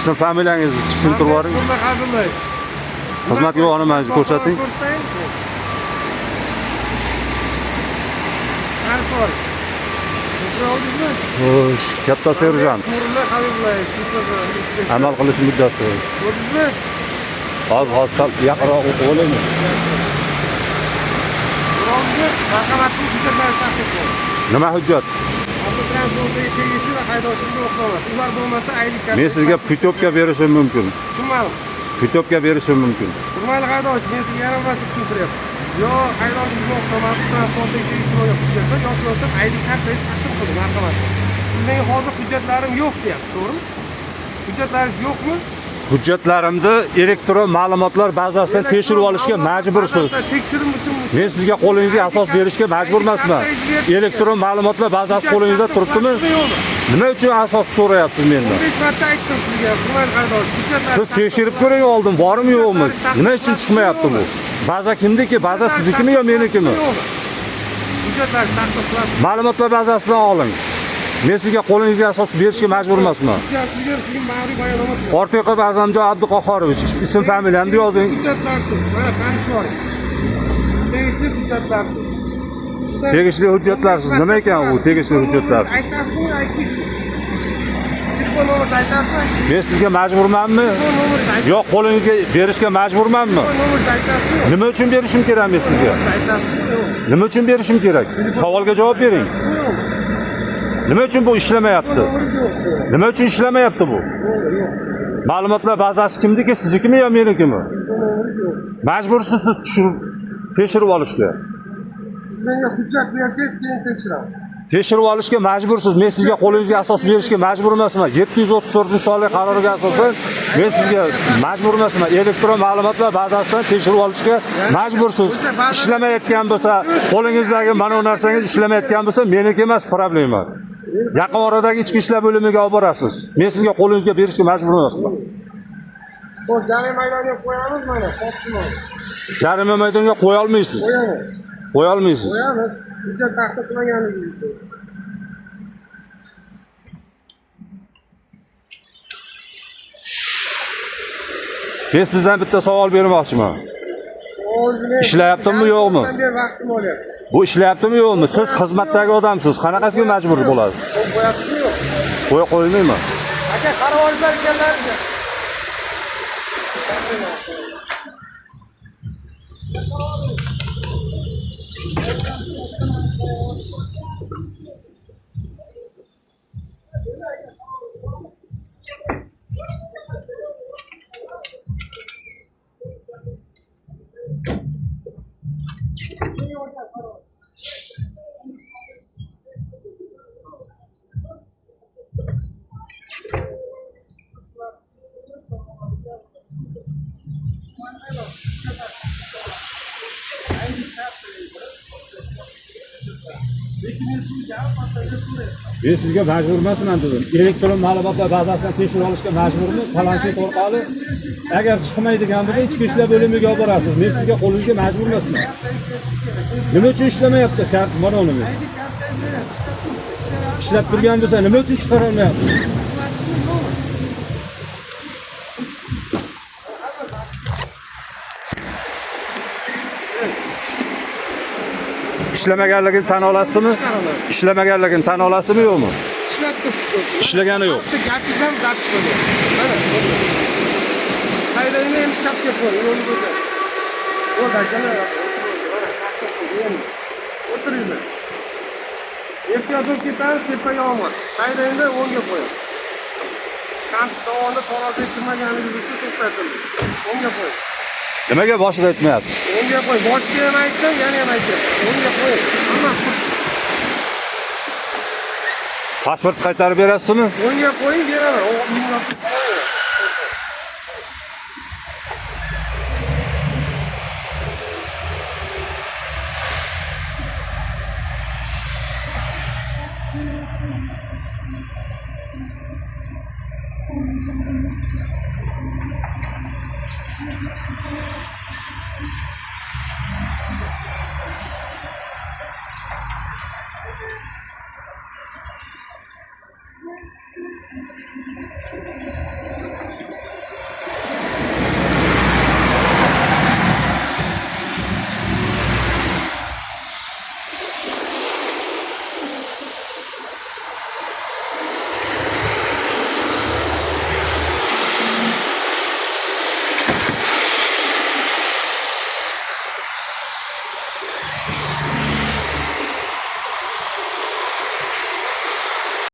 Ism familiyangizni tushuntirib yuboring. Xizmat guvohnomangizni ko'rsating. Xo'sh, katta serjant. Amal qilish muddati. Hozir yaqinroq o'qib olaymi? Nima hujjat? Men sizga putobka berishim mumkin. Tushunmadim. Putobka berishim mumkin. Turmayli qaydosh, men sizga yana bir tushuntiryapman. Yo, qaydosh yo'q, transportga tegishli hujjatlar yoki bo'lsa ID kartangiz taqdim qiling, marhamat. Sizning hozir hujjatlarim yo'q deyapsiz, to'g'rimi? Hujjatlaringiz yo'qmi? Hujjatlarimni elektron ma'lumotlar bazasidan tekshirib olishga majbursiz. Men sizga qo'lingizga asos berishga majbur emasman. Elektron ma'lumotlar bazasi qo'lingizda turibdimi? Nima uchun asos so'rayapsiz mendan? 15 marta aytdim sizga, turmayli qaydosh, hujjatlar. Siz tekshirib ko'ring oldin, bormi yo'qmi? Nima uchun chiqmayapti bu? Baza kimniki? Baza siznikimi yo menikimi? Hujjatlaringizni taqdim qilasiz. Ma'lumotlar bazasidan oling. Men sizga qo'lingizga asos berishga majbur emasman. Sizga ma'riy bayonot yo'q. Ortiqov Azamjon Abduqahhorovich, ism familiyamni yozing. Hujjatlarsiz. Mana tanishib oling. Tegishli hujjatlarsiz. Tegishli hujjatlarsiz. Nima ekan u tegishli hujjatlar? Aytasizmi, aytmaysiz. Telefon nomerini aytasizmi? Men sizga majburmanmi? Yo'q, qo'lingizga berishga majburmanmi? Nomerini aytasizmi? Nima uchun berishim kerak men sizga? Aytasizmi? Nima uchun berishim kerak? Savolga javob bering. Nima uchun bu ishlamayapti? Nima uchun ishlamayapti bu? Ma'lumotlar bazasi kimniki? Siznikimi yo menikimi? Majbursiz tekshirib olishga. Siz menga hujjat bersangiz, keyin tekshiraman. Tekshirib olishga majbursiz. Men sizga qo'lingizga asos berishga majbur emasman. 734-sonli qaroriga asosan men sizga majbur emasman. Elektron ma'lumotlar bazasidan tekshirib olishga majbursiz. Ishlamayotgan bo'lsa, qo'lingizdagi mana bu narsangiz ishlamayotgan bo'lsa, meniki emas, problema. Yaqin oradagi ichki ishlar bo'limiga olib borasiz. Men sizga qo'lingizga berishga majbur emasman. Xo'p, jarima maydoniga qo'yamiz mana, topdim. Jarima maydoniga qo'ya olmaysiz. Qo'yamiz. Qo'ya olmaysiz. Qo'yamiz. Hujjat taqdim qilmaganligingiz uchun. Men sizdan bitta savol bermoqchiman. Ishlayaptimi yo'qmi? Vaqtim olyapsiz. Bu ishlayaptimi yo'qmi? Siz xizmatdagi odamsiz. Qanaqasiga majbur bo'lasiz? Qo'yasizmi yo'q? Qo'ya qo'ymayman. Aka, qarab olinglar ekanlarga. Men sizga majbur emasman dedim. Elektron ma'lumotlar bazasidan tekshirib olishga majburmi? Talanchet orqali agar chiqmaydigan bo'lsa, ichki ishlar bo'limiga olib borasiz. Men sizga qo'lingizga majbur emasman. Nima uchun ishlamayapti kart mana uni? Ishlab turgan bo'lsa, nima uchun chiqara olmayapsiz? İşlamaganligini tan olasizmi? İşlamaganligini tan olasizmi yo'qmi? Ishlab turibdi. Ishlagani yo'q. Gapingiz ham gap chiqadi. Mana. Haydayni endi chapga qo'y, yo'lni ko'rsat. Bo'ldi akalar. O'tiringlar. Ehtiyot bo'lib ketamiz, tepa yomg'ir. Haydayni o'ngga qo'yamiz. Qamchiq dovonda tarozi kirmaganligingiz uchun to'xtatildi. O'ngga qo'ying. Nimaga boshida aytmayapsiz? O'ngga qo'y. Boshida ham aytdim, yana ham aytyapman. O'ngga qo'y. Hammasi. Pasport qaytarib berasizmi? O'ngga qo'ying, beraman. O minglab